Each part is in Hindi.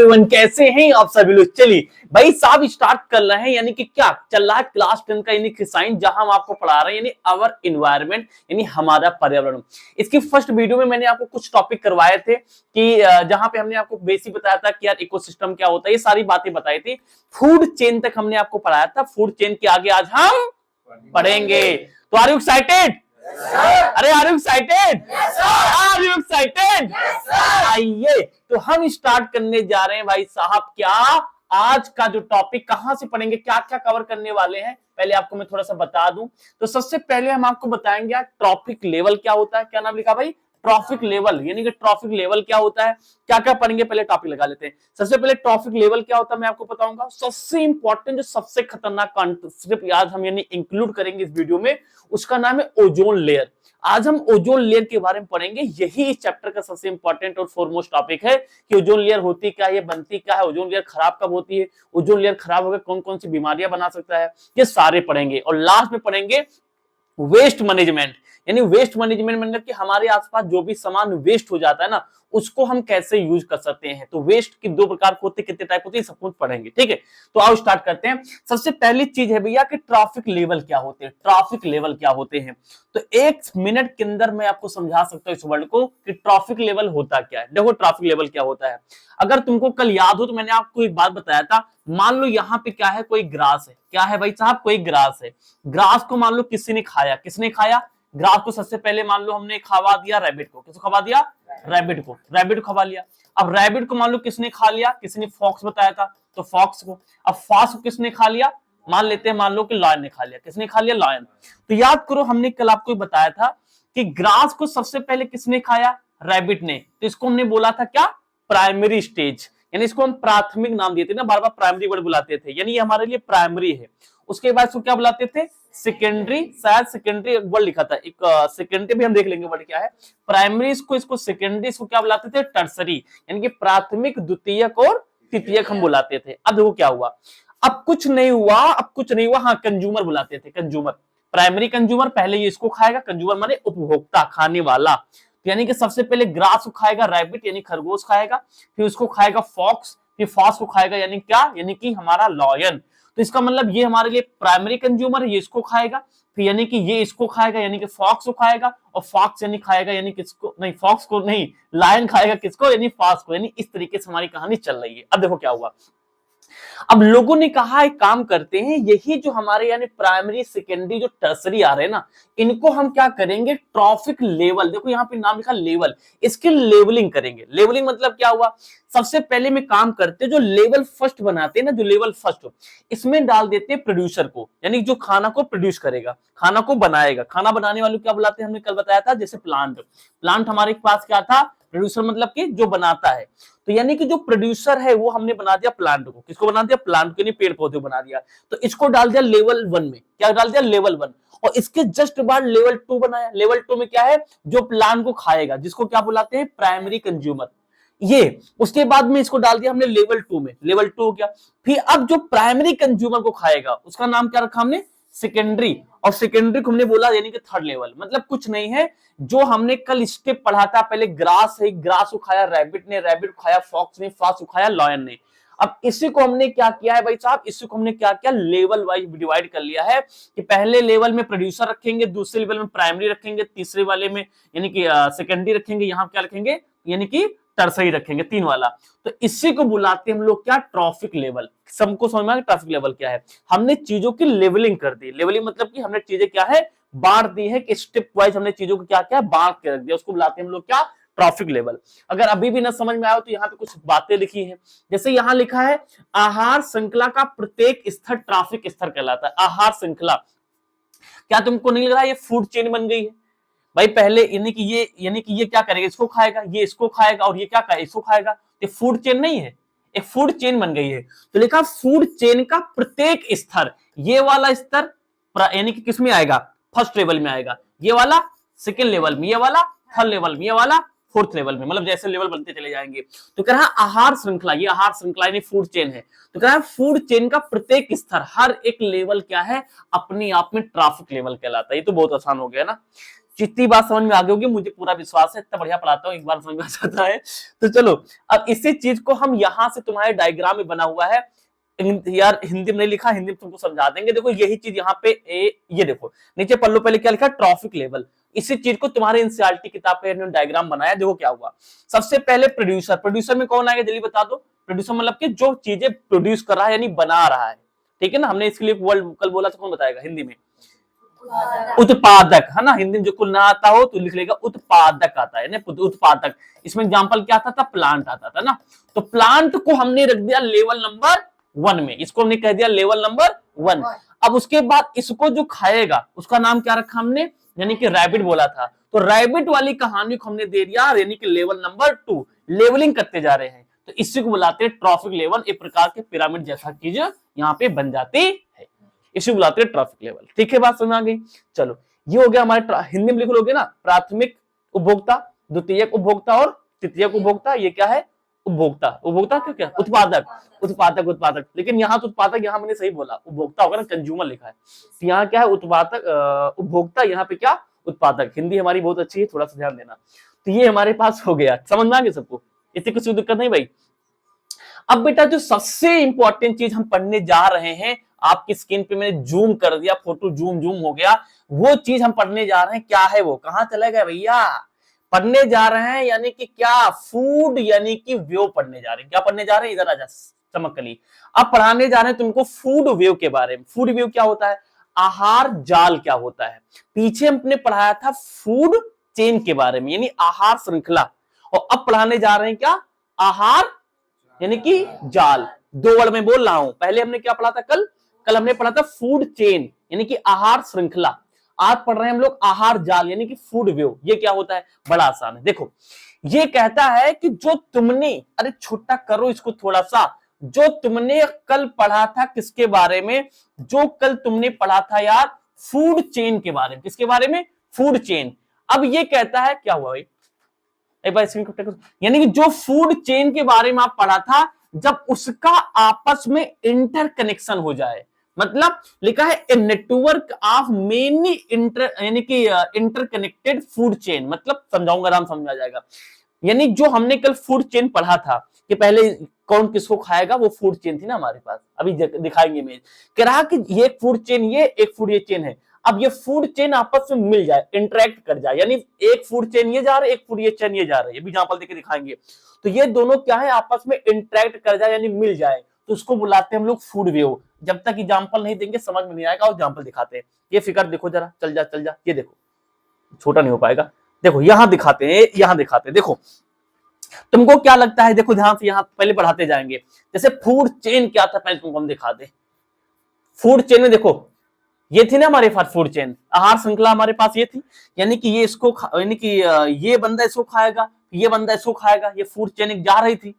एवरीवन, कैसे हैं आप सभी लोग। चलिए भाई साहब स्टार्ट कर रहे हैं, यानी कि क्या चल रहा है क्लास 10 का यानी कि साइंस, जहां हम आपको पढ़ा रहे हैं यानी आवर इन्वायरमेंट यानी हमारा पर्यावरण। इसकी फर्स्ट वीडियो में मैंने आपको कुछ टॉपिक करवाए थे कि जहां पे हमने आपको बेसिक बताया था कि यार इकोसिस्टम क्या होता है, ये सारी बातें बताई थी। फूड चेन तक हमने आपको पढ़ाया था। फूड चेन के आगे आज हम पढ़ेंगे। तो आर यू एक्साइटेड? अरे are you excited? Are you excited? आइए तो हम स्टार्ट करने जा रहे हैं भाई साहब। क्या आज का जो टॉपिक कहां से पढ़ेंगे, क्या क्या कवर करने वाले हैं, पहले आपको मैं थोड़ा सा बता दूं। तो सबसे पहले हम आपको बताएंगे ट्रॉफिक लेवल क्या होता है। क्या नाम लिखा भाई? Trophic level. यानी कि ट्रॉफिक लेवल क्या होता है, क्या क्या पढ़ेंगे, पहले टॉपिक लगा लेते हैं। सबसे पहले ट्रॉफिक लेवल क्या होता है मैं आपको बताऊंगा। सबसे इंपॉर्टेंट जो सबसे खतरनाक कॉन्सेप्ट आज हम यानी इंक्लूड करेंगे इस वीडियो में, उसका नाम है ओजोन लेयर। आज हम ओजोन लेयर के बारे में पढ़ेंगे। यही इस चैप्टर का सबसे इंपॉर्टेंट और फोरमोस्ट टॉपिक है कि ओजोन लेयर होती क्या है, ये बनती क्या है, ओजोन लेयर खराब कब होती है, ओजोन लेयर खराब होकर कौन कौन सी बीमारियां बना सकता है, ये सारे पढ़ेंगे। और लास्ट में पढ़ेंगे वेस्ट मैनेजमेंट। यानी वेस्ट मैनेजमेंट मतलब कि हमारे आसपास जो भी सामान वेस्ट हो जाता है ना, उसको हम कैसे यूज कर सकते हैं। तो वेस्ट की दो प्रकार होते, कितने टाइप होते हैं, सब कुछ पढ़ेंगे। ठीक है, तो आओ स्टार्ट करते हैं। सबसे पहली चीज है भैया कि ट्रैफिक लेवल क्या होते हैं। ट्रैफिक लेवल क्या होते हैं तो एक मिनट के अंदर मैं आपको समझा सकता हूं इस वर्ड को कि ट्रैफिक लेवल होता क्या है। देखो ट्रैफिक लेवल क्या होता है, अगर तुमको कल याद हो तो मैंने आपको एक बात बताया था। मान लो यहाँ पे क्या है, कोई ग्रास है। क्या है भाई साहब? कोई ग्रास है। ग्रास को मान लो किसी ने खाया। किसने खाया? ग्रास को सबसे पहले मान लो हमने खवा दिया रैबिट को। किसको खवा दिया? रैबिट को। रैबिट को खवा लिया। अब रैबिट को मान लो किसने खा लिया? किसी ने फॉक्स बताया था तो फॉक्स को। अब फॉक्स को किसने खा लिया? मान लेते हैं, मान लो कि लॉयन ने खा लिया। किसने खा लिया? लॉयन। तो याद करो हमने कल आपको बताया था कि ग्रास को सबसे पहले किसने खाया? रैबिट ने। तो इसको हमने बोला था क्या? Primary stage. यानी इसको हम प्राथमिक नाम देते ना, बार बार प्राइमरी वर्ड बुलाते थे, यानी ये हमारे लिए प्राइमरी है। उसके बाद इसको क्या बुलाते थे? सेकेंडरी। शायद सेकेंडरी वर्ड लिखा था एक, सेकेंडरी भी हम देख लेंगे वर्ड क्या है। प्राइमरी इसको सेकेंडरी, इसको क्या बुलाते थे? टर्सरी। यानी कि प्राथमिक, द्वितीयक और तृतीयक हम बुलाते थे। अब देखो क्या हुआ, अब कुछ नहीं हुआ, अब कुछ नहीं हुआ। हाँ, कंज्यूमर बुलाते थे, कंज्यूमर। प्राइमरी कंज्यूमर, पहले ये इसको खाएगा। कंज्यूमर माने उपभोक्ता, खाने वाला। यानी कि सबसे पहले ग्रास को खाएगा रैबिट यानी खरगोश खाएगा, फिर उसको खाएगा फॉक्स, फिर फॉक्स को खाएगा यानी क्या? यानी कि हमारा लॉयन। तो इसका मतलब ये हमारे लिए प्राइमरी कंज्यूमर है, ये इसको खाएगा, फिर यानी कि ये इसको खाएगा यानी कि फॉक्स को खाएगा, और फॉक्स यानी खाएगा यानी किसको? नहीं, फॉक्स को नहीं, लायन खाएगा किसको? यानी फॉक्स को। यानी इस तरीके से हमारी कहानी चल रही है। अब देखो क्या हुआ, अब लोगों ने कहा एक काम करते हैं, यही जो हमारे यानी प्राइमरी, सेकेंडरी, जो टर्सरी आ रहे हैं ना, इनको हम क्या करेंगे? Trophic level. देखो यहाँ पे नाम लिखा लेवल, इसकी लेवलिंग करेंगे। लेवलिंग मतलब क्या हुआ, सबसे पहले में काम करते हैं जो लेवल फर्स्ट बनाते हैं ना, जो लेवल फर्स्ट, इसमें डाल देते हैं प्रोड्यूसर को, यानी जो खाना को प्रोड्यूस करेगा, खाना को बनाएगा। खाना बनाने वाले क्या बुलाते हैं? हमने कल बताया था, जैसे प्लांट। प्लांट हमारे पास क्या था? प्रोड्यूसर मतलब कि जो बनाता है। तो यानी कि जो प्रोड्यूसर है वो हमने बना दिया प्लांट को। किसको बना दिया? प्लांट को, पेड़ पौधे बना दिया। तो इसको डाल दिया लेवल 1 में। क्या डाल दिया? लेवल 1। और इसके जस्ट बाद लेवल 2 बनाया। लेवल 2 में क्या है? जो प्लांट को खाएगा, जिसको क्या बुलाते हैं? Primary consumer. ये उसके बाद में इसको डाल दिया हमने लेवल 2 में। लेवल 2 हो गया। फिर अब जो प्राइमरी कंज्यूमर को खाएगा उसका नाम क्या रखा हमने? सेकेंडरी। और सेकेंडरी को हमने बोला यानी कि थर्ड लेवल। मतलब कुछ नहीं है, जो हमने कल स्टेप पढ़ा था, पहले ग्रास है, ग्रास को खाया रैबिट ने, रैबिट को खाया फॉक्स ने, फॉक्स को खाया लॉयन ने। अब इसी को हमने क्या किया है भाई साहब? इसी को हमने क्या किया? लेवल वाइज डिवाइड कर लिया है कि पहले लेवल में प्रोड्यूसर रखेंगे, दूसरे लेवल में प्राइमरी रखेंगे, तीसरे वाले में यानी कि सेकेंडरी रखेंगे, यहां क्या रखेंगे? यानी कि टर्सरी रखेंगे, 3 वाला। तो इसी को बुलाते हैं हम लोग क्या? Trophic level. सबको समझ में आया ट्रैफिक लेवल क्या है? हमने चीजों की लेवलिंग कर दी। लेवलिंग मतलब कि हमने चीजें क्या है? बांट दी है, कि स्टेप वाइज हमने चीजों को क्या क्या बांट के रख दिया, उसको बुलाते हैं हम लोग क्या? Trophic level. अगर अभी भी ना समझ में आया तो यहाँ पे कुछ बातें लिखी है। जैसे यहाँ लिखा है, आहार श्रृंखला का प्रत्येक स्तर ट्रैफिक स्तर कहलाता है। आहार श्रृंखला, क्या तुमको नहीं लग रहा है ये फूड चेन बन गई है भाई? पहले यानी कि ये क्या करेगा? इसको खाएगा, ये इसको खाएगा, और ये क्या खाएगा? इसको खाएगा। ये फूड चेन नहीं है, एक फूड चेन बन गई है। तो लिखा फूड चेन का प्रत्येक स्तर। ये वाला स्तर यानी कि किस में आएगा? फर्स्ट लेवल में आएगा। ये वाला सेकेंड लेवल में, ये वाला थर्ड लेवल में, ये वाला फोर्थ लेवल में। मतलब जैसे लेवल बनते चले जाएंगे। तो कह रहा है आहार श्रृंखला, ये आहार श्रृंखला यानी फूड चेन है। तो कह रहा है फूड चेन का प्रत्येक स्तर, हर एक लेवल क्या है? अपने आप में ट्रैफिक लेवल कहलाता है। ये तो बहुत आसान हो गया ना। जितनी बात समझ में आ गई होगी मुझे पूरा विश्वास है, इतना बढ़िया पढ़ाता हूँ, एक बार समझ में आ जाता है। तो चलो अब इसी चीज को हम यहां से तुम्हारे डायग्राम में बना हुआ है, यार हिंदी में नहीं लिखा, हिंदी में तुमको समझा देंगे। देखो यही चीज यहाँ पे ये देखो नीचे पल्लू पहले क्या लिखा, ट्रॉफिक लेवल। इसी चीज को तुम्हारे एनसीईआरटी किताब पे डायग्राम बनाया। देखो क्या हुआ, सबसे पहले प्रोड्यूसर, प्रोड्यूसर में कौन आएगा जल्दी बता दो। प्रोड्यूसर मतलब कि जो चीजें प्रोड्यूस कर रहा है यानी बना रहा है, ठीक है ना। हमने इसके लिए वर्ड कल बोला था, कौन बताएगा हिंदी में, उत्पादक, है ना। हिंदी में जो कुल ना आता हो तो लिख लेगा उत्पादक आता है ना, उत्पादक। इसमें एग्जांपल क्या आता था, प्लांट आता था ना। तो प्लांट को हमने रख दिया लेवल नंबर 1 में, इसको हमने कह दिया लेवल नंबर 1। अब उसके बाद इसको जो खाएगा उसका नाम क्या रखा हमने, यानी कि रैबिट बोला था। तो रैबिट वाली कहानी को हमने दे दिया यानी कि लेवल नंबर 2। लेवलिंग करते जा रहे हैं तो इसी को बुलाते हैं ट्रॉफिक लेवल। एक प्रकार के पिरामिड जैसा चीज यहाँ पे बन जाती है, इसी बुलाते हैं ट्रॉफिक लेवल। ठीक है, बात समझ आ गई। चलो ये हो गया हमारे, हिंदी में लिख लोगे ना, प्राथमिक उपभोक्ता, द्वितीयक उपभोक्ता और तृतीयक उपभोक्ता। ये क्या है, उपभोक्ता। उपभोक्ता क्या, उत्पादक, उत्पादक, उत्पादक। लेकिन यहाँ तो उत्पादक, यहाँ मैंने सही बोला, उपभोक्ता होगा ना, कंज्यूमर लिखा है। तो यहाँ क्या है, उत्पादक, उपभोक्ता, यहाँ पे क्या, उत्पादक। हिंदी हमारी बहुत अच्छी है, थोड़ा सा ध्यान देना। तो ये हमारे पास हो गया, समझ में आ गया सबको, इतनी कुछ दिक्कत नहीं भाई। अब बेटा जो सबसे इंपॉर्टेंट चीज हम पढ़ने जा रहे हैं, आपकी स्क्रीन पे मैंने जूम कर दिया, फोटो जूम हो गया, वो चीज हम पढ़ने जा रहे हैं, क्या है वो, कहां चले गए भैया। पढ़ने जा रहे हैं यानी कि क्या, फूड यानी कि वेव पढ़ने जा रहे हैं। क्या पढ़ने जा रहे हैं, इधर आ जा चमकली। अब पढ़ाने जा रहे हैं तुमको फूड वेव के बारे में। फूड वेव क्या होता है, आहार जाल क्या होता है। पीछे हमने पढ़ाया था फूड चेन के बारे में, यानी आहार श्रृंखला। और अब पढ़ाने जा रहे हैं क्या, आहार यानी कि जाल। दो वर्ड में बोल रहा हूं। पहले हमने क्या पढ़ा था, कल हमने पढ़ा था फूड चेन यानी कि आहार श्रृंखला। आज पढ़ रहे हैं हम लोग आहार जाल यानी कि फूड वेव। ये क्या होता है, बड़ा आसान है। देखो ये कहता है कि जो तुमने, अरे छोटा करो इसको थोड़ा सा, जो तुमने कल पढ़ा था किसके बारे में, जो कल तुमने पढ़ा था यार फूड चेन के बारे में। किसके बारे में, फूड चेन। अब ये कहता है, क्या हुआ भाई, एक बार यानी कि जो फूड चेन के बारे में आप पढ़ा था, जब उसका आपस में इंटरकनेक्शन हो जाए, मतलब लिखा है ए नेटवर्क ऑफ मेनी यानी कि इंटरकनेक्टेड फूड चेन। मतलब समझाऊंगा, आराम समझ आ जाएगा। यानी जो हमने कल फूड चेन पढ़ा था कि पहले कौन किसको खाएगा, वो फूड चेन थी ना हमारे पास। अभी दिखाएंगे इमेज, कह रहा कि ये एक फूड चेन, ये एक फूड ये चेन है। अब ये फूड चेन आपस में मिल जाए, इंटरेक्ट कर जाए, यानी एक फूड चेन ये जा रहा है, एक फूड ये चेन ये जा रहा है। ये भी एग्जांपल देके दिखाएंगे। तो ये दोनों क्या है, आपस में इंटरेक्ट कर जाए यानी मिल जाए, तो उसको बुलाते हैं हम लोग फूड वेव। जब तक एग्जांपल नहीं देंगे समझ में नहीं आएगा, और एग्जांपल दिखाते हैं। ये फिगर देखो जरा, चल जा, ये देखो, छोटा नहीं हो पाएगा। देखो यहां दिखाते हैं, यहां दिखाते हैं। देखो तुमको क्या लगता है, देखो ध्यान से, यहां पहले पढ़ाते जाएंगे। जैसे फूड चेन क्या था, पहले तुमको हम दिखा दे। फूड चेन में देखो ये थी ना हमारे पास फूड चेन, आहार श्रृंखला हमारे पास ये थी, यानी कि ये इसको यानी कि ये बंदा इसको खाएगा, ये बंदा इसको खाएगा, ये फूड चेन एक जा रही थी।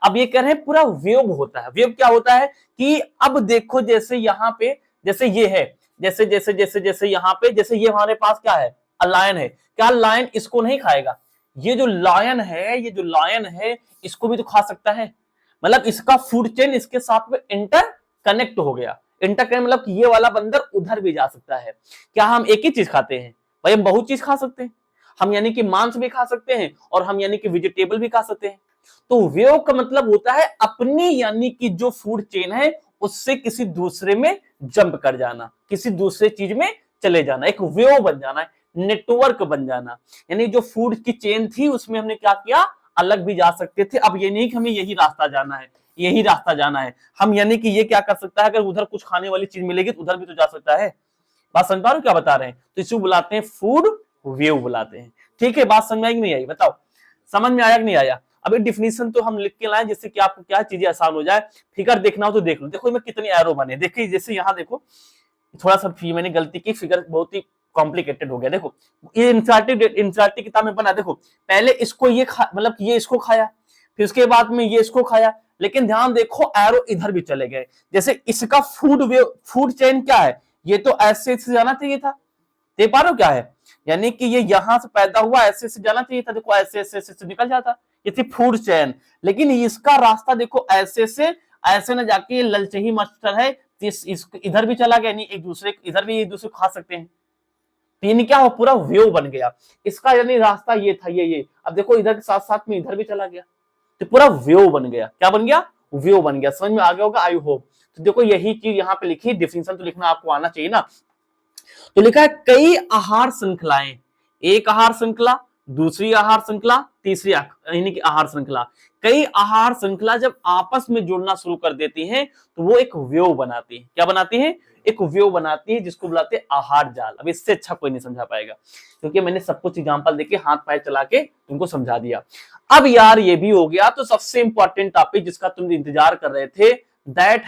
अब ये कह रहे हैं पूरा वेव होता है। वेव क्या होता है कि अब देखो जैसे यहाँ पे, जैसे ये है, जैसे जैसे जैसे जैसे यहाँ पे, जैसे ये हमारे पास क्या है, लायन है। क्या लायन इसको नहीं खाएगा, ये जो लायन है, ये जो लायन है इसको भी तो खा सकता है। मतलब इसका फूड चेन इसके साथ में इंटर कनेक्ट हो गया। इंटरकनेक्ट मतलब कि ये वाला बंदर उधर भी जा सकता है। क्या हम एक ही चीज खाते हैं भाई, हम बहुत चीज खा सकते हैं। हम यानी कि मांस भी खा सकते हैं, और हम यानी कि वेजिटेबल भी खा सकते हैं। तो वेव का मतलब होता है अपनी यानी कि जो फूड चेन है उससे किसी दूसरे में जंप कर जाना, किसी दूसरे चीज में चले जाना, एक वेव बन जाना, नेटवर्क बन जाना। यानी जो फूड की चेन थी उसमें हमने क्या किया, अलग भी जा सकते थे। अब ये नहीं कि हमें यही रास्ता जाना है, यही रास्ता जाना है। हम यानी कि ये क्या कर सकता है, अगर उधर कुछ खाने वाली चीज मिलेगी तो उधर भी तो जा सकता है। बात समझ पा रहे हो क्या बता रहे हैं। तो इसको बुलाते हैं फूड वेव बुलाते हैं। ठीक है, बात समझ में आई कि नहीं आई, बताओ समझ में आया कि नहीं आया। अभी डिफिनीशन तो हम लिख के लाए जिससे कि आपको क्या चीजें आसान हो जाए। फिगर देखना हो तो देख लो, देखो मैं कितनी एरो बने, देखिए जैसे यहाँ देखो, थोड़ा सा मैंने गलती की, फिगर बहुत ही कॉम्प्लिकेटेड हो गया। देखो ये इंसर्टी किताब में बना, देखो पहले इसको ये मतलब ये इसको खाया, फिर उसके बाद में ये इसको खाया, लेकिन ध्यान देखो एरो इधर भी चले गए। जैसे इसका फूड चेन क्या है, ये तो ऐसे से जाना चाहिए था, देख पा रहे हो क्या है, यानी कि ये यहां से पैदा हुआ, ऐसे से जाना चाहिए था, देखो ऐसे ऐसे ऐसे निकल जाता, ये थी फूड चेन। लेकिन इसका रास्ता देखो ऐसे से ऐसे न जाके, ये ललचही मास्टर है, इधर भी चला गया, नहीं एक दूसरे इधर भी एक दूसरे को खा सकते हैं। तो यानी क्या हो, पूरा वेव बन गया। इसका यानी रास्ता ये था, ये अब देखो इधर के साथ साथ में इधर भी चला गया, तो पूरा वेव बन गया। क्या बन गया? वेव बन गया। समझ में आ गया होगा आई होप। तो देखो यही चीज यहाँ पे लिखी, डिफिनेशन तो लिखना आपको आना चाहिए ना। तो लिखा है कई आहार श्रृंखलाएं, एक आहार श्रृंखला, दूसरी आहार श्रृंखला, तीसरी यानी कि आहार श्रृंखला। कई आहार श्रृंखला जब आपस में जुड़ना शुरू कर देती हैं तो वो एक वेव बनाती है। क्या बनाती है? एक वेव बनाती है, जिसको बुलाते हैं आहार जाल। अब इससे अच्छा कोई नहीं समझा पाएगा, क्योंकि मैंने सब कुछ एग्जांपल देके हाथ पैर चला के तुमको समझा दिया। अब यार ये भी हो गया, तो सबसे इंपॉर्टेंट टॉपिक जिसका तुम इंतजार कर रहे थे, दैट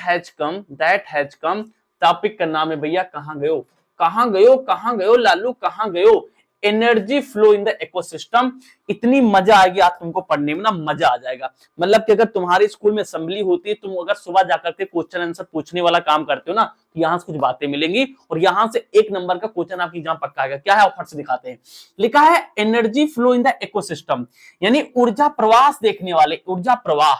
हैज कम। टॉपिक का नाम है भैया कहां गयो, कहां गयो, कहां गयो लालू, कहां गयो? Energy flow in the ecosystem. इतनी मजा आएगी आज तुमको पढ़ने में ना, मजा आ जाएगा। मतलब कि अगर तुम्हारे स्कूल में असेंबली होती है, तुम अगर सुबह जाकर के क्वेश्चन आंसर पूछने वाला काम करते हो ना, तो यहाँ से कुछ बातें मिलेंगी और यहाँ से 1 नंबर का क्वेश्चन आपकी एग्जाम पक्का आएगा। क्या है, ऑफर से दिखाते हैं। लिखा है energy flow in the ecosystem, यानी ऊर्जा प्रवास देखने वाले, ऊर्जा प्रवाह।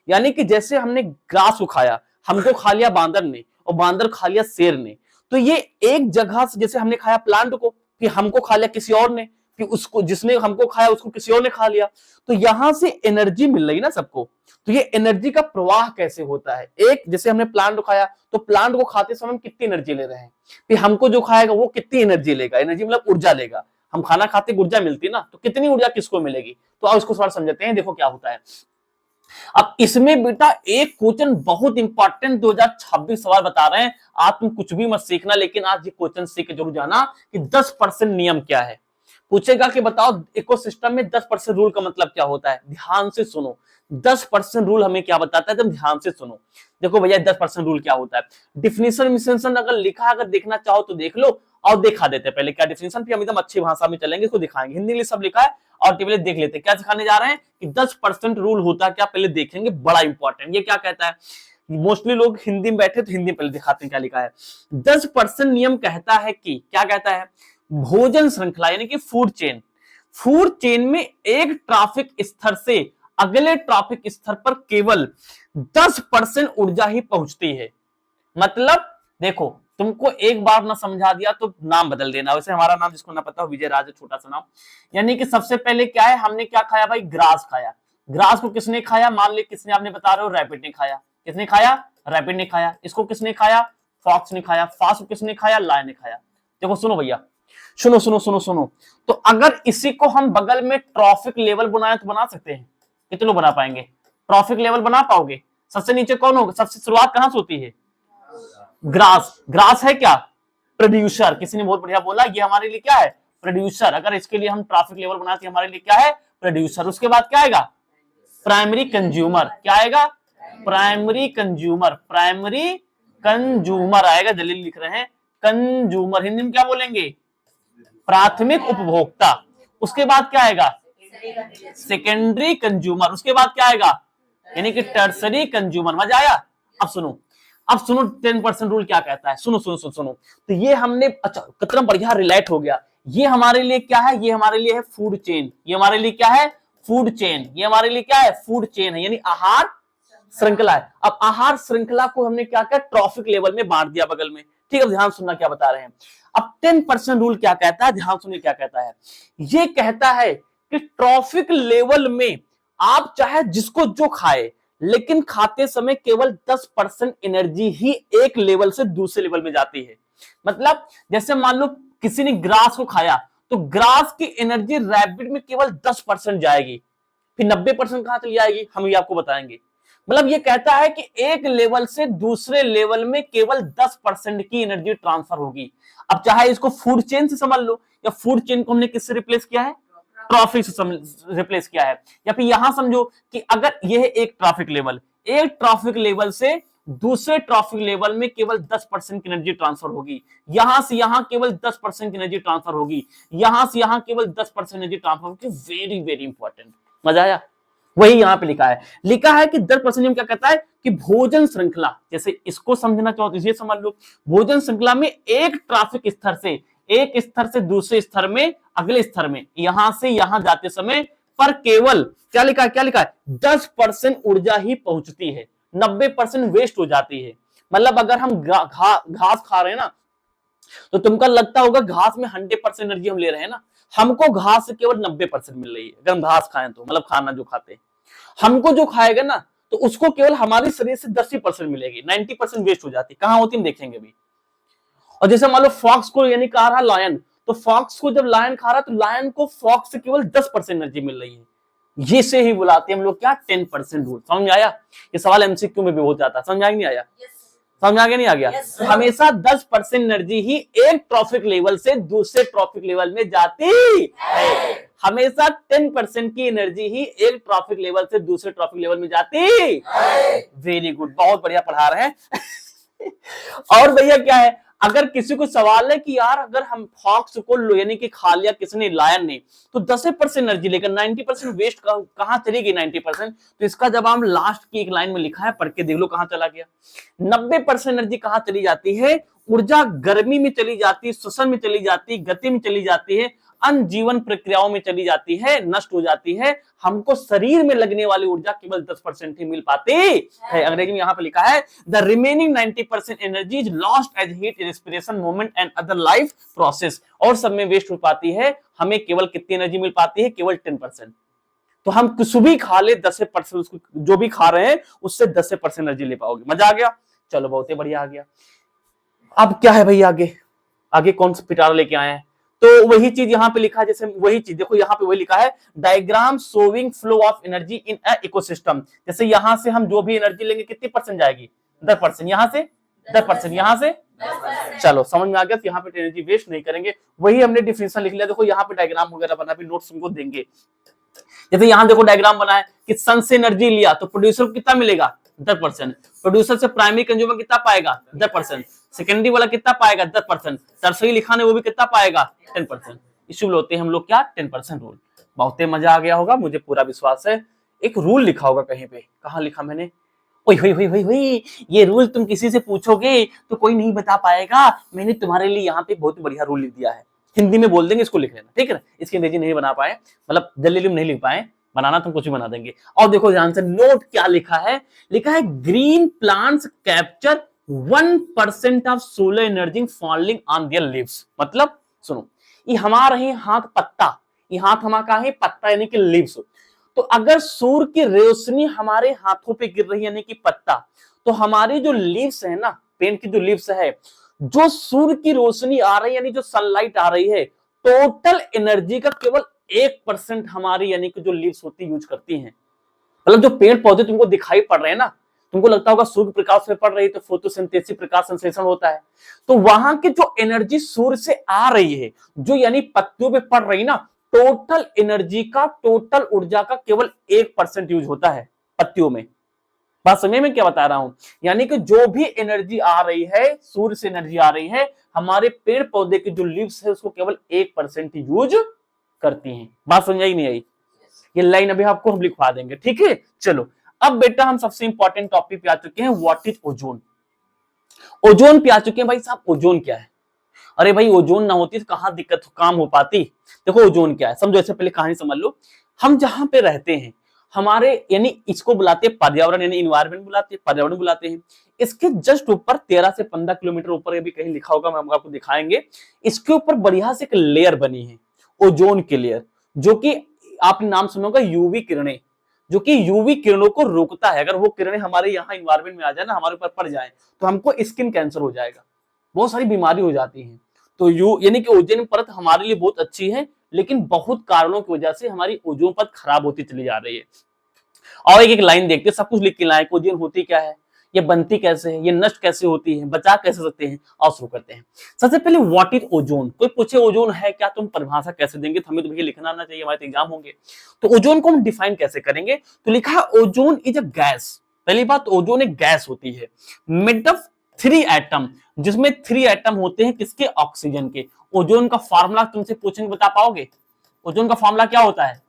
यानी कि जैसे हमने ग्रास को खाया, हमको खा लिया बांदर ने और बांदर खा लिया शेर ने, तो ये एक जगह से, जैसे हमने खाया प्लांट को, फिर हमको खा लिया किसी और ने, फिर उसको, जिसने हमको खाया उसको किसी और ने खा लिया, तो यहां से एनर्जी मिल रही ना सबको। तो ये एनर्जी का प्रवाह कैसे होता है? एक, जैसे हमने प्लांट को खाया, तो प्लांट को खाते समय हम कितनी एनर्जी ले रहे हैं, फिर हमको जो खाएगा वो कितनी एनर्जी लेगा, एनर्जी मतलब ऊर्जा लेगा। हम खाना खाते ऊर्जा मिलती ना, तो कितनी ऊर्जा किसको मिलेगी? तो आओ इसको थोड़ा समझते हैं, देखो क्या होता है। अब इसमें बेटा एक क्वेश्चन बहुत इंपॉर्टेंट 2026 सवाल बता रहे हैं। आज तुम कुछ भी मत सीखना, लेकिन आज ये क्वेश्चन सीख के जरूर जाना कि 10% नियम क्या है। पूछेगा कि बताओ इकोसिस्टम में 10% रूल का मतलब क्या होता है। ध्यान से सुनो, 10% रूल हमें क्या बताता है, तुम ध्यान से सुनो। देखो भैया 10% रूल क्या होता है। डिफिनेशन अगर लिखा है, अगर देखना चाहो तो देख लो, और दिखा देते पहले क्या डिफिनेशन, फिर हम एकदम अच्छी भाषा में चलेंगे, इसको दिखाएंगे, हिंदी इंग्लिश सब लिखा है। और पहले देख लेते हैं क्या सिखाने जा रहे हैं कि 10% रूल होता क्या, पहले देखेंगे, बड़ा इंपॉर्टेंट। ये क्या कहता है, मोस्टली लोग हिंदी में बैठे तो हिंदी में पहले दिखाते हैं क्या लिखा है। 10% नियम कहता है कि, क्या कहता है, भोजन श्रृंखला यानी कि फूड चेन, फूड चेन में एक ट्रैफिक स्तर से अगले ट्रैफिक स्तर पर केवल 10% ऊर्जा ही पहुंचती है। मतलब देखो, तुमको एक बार ना समझा दिया तो नाम बदल देना। वैसे हमारा नाम जिसको ना पता हो विजय राज है, छोटा सा नाम। यानी कि सबसे पहले क्या है, हमने क्या खाया भाई, ग्रास खाया। ग्रास को किसने खाया, मान ली किसने, आपने बता रहे हो रैबिट ने खाया। किसने खाया? रैबिट ने खाया। इसको किसने खाया? फॉक्स ने खाया। फॉक्स को किसने खाया? लायन ने खाया। देखो सुनो भैया, सुनो सुनो सुनो सुनो, तो अगर इसी को हम बगल में ट्रॉफिक लेवल बनाए तो बना सकते हैं? कितने लोग बना पाएंगे? ट्रॉफिक लेवल बना पाओगे? सबसे नीचे कौन होगा? सबसे शुरुआत कहां से होती है? ग्रास। ग्रास है क्या? प्रोड्यूसर। किसी ने बहुत बढ़िया बोला, ये हमारे लिए क्या है? प्रोड्यूसर। अगर इसके लिए हम ट्रैफिक लेवल बनाते हैं, हमारे लिए क्या है? प्रोड्यूसर। उसके बाद क्या आएगा? Primary consumer. क्या आएगा? Primary consumer. प्राइमरी कंज्यूमर आएगा, दलील लिख रहे हैं, कंज्यूमर। हिंदी में क्या बोलेंगे? प्राथमिक उपभोक्ता। उसके बाद क्या आएगा? Secondary consumer. उसके बाद क्या आएगा? यानी कि टर्सरी कंज्यूमर। मजा आया? अब सुनो, अब सुनो 10% रूल क्या कहता है। सुनो सुनो सुनो सुनो, तो ये हमने, अच्छा कितना बढ़िया रिलेट हो गया। ये हमारे लिए क्या है? ये हमारे लिए है फूड चेन। ये हमारे लिए क्या है? Food chain. ये हमारे लिए क्या है? फूड चेन है, यानी आहार श्रृंखला है। अब आहार श्रृंखला को हमने क्या किया? ट्रॉफिक लेवल में बांट दिया बगल में। ठीक है, ध्यान सुनना क्या बता रहे हैं। अब 10% रूल क्या कहता है, ध्यान सुनिए क्या कहता है। ये कहता है कि ट्रॉफिक लेवल में आप चाहे जिसको जो खाए, लेकिन खाते समय केवल 10% एनर्जी ही एक लेवल से दूसरे लेवल में जाती है। मतलब जैसे मान लो किसी ने ग्रास को खाया, तो ग्रास की एनर्जी रैबिट में केवल 10% जाएगी, फिर 90% कहां चली जाएगी, हम ये आपको बताएंगे। मतलब ये कहता है कि एक लेवल से दूसरे लेवल में केवल 10% की एनर्जी ट्रांसफर होगी। अब चाहे इसको फूड चेन से समझ लो, या फूड चेन को हमने किससे रिप्लेस किया है? ट्रॉफिक से रिप्लेस किया है। या फिर यहां समझो कि अगर यह एक ट्रैफिक लेवल, एक ट्रैफिक लेवल से दूसरे ट्रैफिक लेवल में केवल 10% की एनर्जी ट्रांसफर होगी। यहां से यहां केवल 10% की एनर्जी ट्रांसफर होगी। यहां से यहां केवल 10% एनर्जी ट्रांसफर होगी। Very very important. मजा आया? वही यहां पे लिखा है। लिखा है कि 10% क्या कहता है कि भोजन श्रृंखला, जैसे इसको समझना चाहो तो इसे समझ लो। भोजन श्रृंखला में एक ट्रैफिक स्तर से, एक स्तर से दूसरे स्तर में, अगले स्तर में, यहां से यहां जाते समय पर केवल क्या लिखा है, क्या लिखा है? 10% ऊर्जा ही पहुंचती है, 90% वेस्ट हो जाती है। मतलब अगर हम घास खा रहे हैं ना, तो तुमको लगता होगा घास में 100% एनर्जी हम ले रहे हैं ना, हमको घास से केवल 90% मिल रही है अगर हम घास खाएं तो, मतलब खाना जो खाते हैं। हमको जो खाएगा ना तो उसको केवल हमारे शरीर से 10% मिलेगी, 90% वेस्ट हो जाती है। कहां होती है देखेंगे अभी। और जैसे मान लो फॉक्स को यानी खा रहा लायन, तो फॉक्स को जब लायन खा रहा तो लायन को फॉक्स से केवल 10% एनर्जी मिल रही है। ये से ही बुलाते हैं हम लोग क्या, 10% रूल। समझ में आया? ये सवाल एमसीक्यू में भी हो जाता है, समझ आया नहीं आया? समझ आ गया नहीं आ गया? तो हमेशा 10% एनर्जी ही एक ट्रॉफिक लेवल से दूसरे ट्रॉफिक लेवल में जाती है। हमेशा 10% की एनर्जी ही एक ट्रॉफिक लेवल से दूसरे ट्रॉफिक लेवल में जाती है। वेरी गुड, बहुत बढ़िया पढ़ा रहे हैं। और भैया क्या है, अगर किसी को सवाल है कि यार अगर हम फॉक्स को लो यानी कि खा लिया किसने, लायन ने, तो 10% एनर्जी लेकर 90% वेस्ट कहां चली गई 90%? तो इसका जवाब लास्ट की एक लाइन में लिखा है, पढ़ के देख लो कहां चला गया। 90% एनर्जी कहां चली जाती है? ऊर्जा गर्मी में चली जाती है, श्वसन में चली जाती है, गति में चली जाती है, अन्य जीवन प्रक्रियाओं में चली जाती है, नष्ट हो जाती है। हमको शरीर में लगने वाली ऊर्जा केवल 10% ही मिल पाती है। अंग्रेजी में यहां पर लिखा है the remaining 90% energy is lost as heat, respiration, movement and other life process. और सब में वेस्ट हो पाती है। हमें केवल कितनी एनर्जी मिल पाती है? केवल 10%। तो हम कुछ भी खा ले 10%, उसको जो भी खा रहे हैं उससे 10% एनर्जी ले पाओगे। मजा आ गया? चलो बहुत ही बढ़िया आ गया। अब क्या है भाई आगे, आगे कौन सा पिटारा लेके आए हैं? तो वही चीज यहाँ पे लिखा है, जैसे वही चीज देखो यहाँ पे वही लिखा है, diagram showing flow of energy in a ecosystem. जैसे यहां से हम जो भी एनर्जी लेंगे कितनी परसेंट जाएगी? 10%। यहां से 10%, यहां से 10%। चलो समझ में आ गया। तो यहाँ पे एनर्जी वेस्ट नहीं करेंगे, वही हमने डिफिनेशन लिख लिया। देखो यहाँ पे डायग्राम वगैरह बना, भी नोट्स तुमको देंगे। जैसे यहां देखो डायग्राम बना है कि सन से एनर्जी लिया तो प्रोड्यूसर को कितना मिलेगा? 10%। प्रोड्यूसर से प्राइमरी कंज्यूमर कितना पाएगा? 10%। सेकेंडरी वाला कितना पाएगा? 10%। टर्सरी लिखा है वो भी कितना पाएगा? 10%। इसी होते हैं हम लोग क्या, 10% रूल। बहुत मजा आ गया होगा, मुझे पूरा विश्वास है। एक रूल लिखा होगा कहीं पे, कहां लिखा मैंने? ओए ये रूल तुम किसी से पूछोगे तो कोई नहीं बता पाएगा। मैंने तुम्हारे लिए यहाँ पे बहुत बढ़िया रूल लिख दिया है, हिंदी में बोल देंगे, इसको लिख लेना, ठीक है ना? इसकी अंग्रेजी नहीं बना पाए, मतलब जल्दी नहीं लिख पाए, बनाना तुम कुछ भी बना देंगे। और देखो ध्यान से नोट क्या लिखा है, लिखा है green plants capture 1% of solar energy falling on their leaves. मतलब सुनो, ये हमारा ही हाथ पत्ता, ये हाथ हमारा है पत्ता यानी कि लीव्स। तो अगर सूर्य की रोशनी हमारे हाथों पे गिर रही है यानी कि पत्ता, तो हमारी जो लीव्स है ना, पेड़ की जो लीव्स है, जो सूर्य की रोशनी आ रही है यानी जो सनलाइट आ रही है, टोटल एनर्जी का केवल 1% हमारी यानी कि जो लीव्स होती यूज करती हैं। मतलब जो पेड़ पौधे तुमको दिखाई पड़ रहे हैं ना, तुमको लगता होगा सूर्य प्रकाश में पड़ रही है तो फोटोसिंथेसिस प्रकाश संश्लेषण होता है, तो वहां की जो एनर्जी सूर्य से आ रही है, जो यानी पत्तियों पे पड़ रही ना, टोटल एनर्जी का, टोटल ऊर्जा का केवल 1% यूज होता है पत्तियों में। बात समझ में क्या बता रहा हूं? यानी कि जो भी एनर्जी आ रही है, सूर्य से एनर्जी आ रही है, हमारे पेड़ पौधे की जो लीव्स है उसको केवल 1% यूज करती हैं। बात समझ आई नहीं आई? ये लाइन अभी आपको हम लिखवा देंगे, ठीक है? चलो अब बेटा हम सबसे इंपॉर्टेंट टॉपिक पे आ चुके हैं, व्हाट इज ओजोन। ओजोन पे आ चुके हैं भाई साहब। ओजोन क्या है? अरे भाई ओजोन ना होती तो कहां दिक्कत काम हो पाती। देखो ओजोन क्या है समझो, इससे पहले कहानी समझ लो। हम जहां पे रहते हैं, हमारे यानी इसको बुलाते हैं पर्यावरण, यानी इन्वायरमेंट बुलाते हैं, पर्यावरण बुलाते हैं। इसके जस्ट ऊपर 13 से 15 किलोमीटर ऊपर ये भी कहीं लिखा होगा, हम आपको दिखाएंगे। इसके ऊपर बढ़िया से एक लेयर बनी है, ओजोन की लेयर, जो कि आपने नाम सुना होगा यूवी किरणें, जो कि यूवी किरणों को रोकता है। अगर वो किरणें हमारे यहाँ इन्वायरमेंट में आ जाए ना, हमारे ऊपर पड़ जाए, तो हमको स्किन कैंसर हो जाएगा, बहुत सारी बीमारी हो जाती है। तो यानी कि ओजोन परत हमारे लिए बहुत अच्छी है, लेकिन बहुत कारणों की वजह से हमारी ओजोन परत खराब होती चली जा रही है। और एक एक लाइन देखते हैं, सब कुछ लिख के लाए, ओजोन होती क्या है, ये बनती कैसे है, ये नष्ट कैसे होती है, बचा कैसे सकते हैं, और शुरू करते हैं। सबसे पहले व्हाट इज ओजोन। कोई पूछे ओजोन है क्या, तुम परिभाषा कैसे देंगे? तो हमें तो भैया लिखना आना चाहिए, हमारे एग्जाम होंगे। तो ओजोन को हम डिफाइन कैसे करेंगे? तो लिखा है ओजोन इज अ गैस। पहली बात, ओजोन एक गैस होती है मेड ऑफ 3 एटम, जिसमें 3 एटम होते हैं किसके? ऑक्सीजन के। ओजोन का फार्मूला तुमसे पूछेंगे, बता पाओगे? ओजोन का फार्मूला क्या होता है?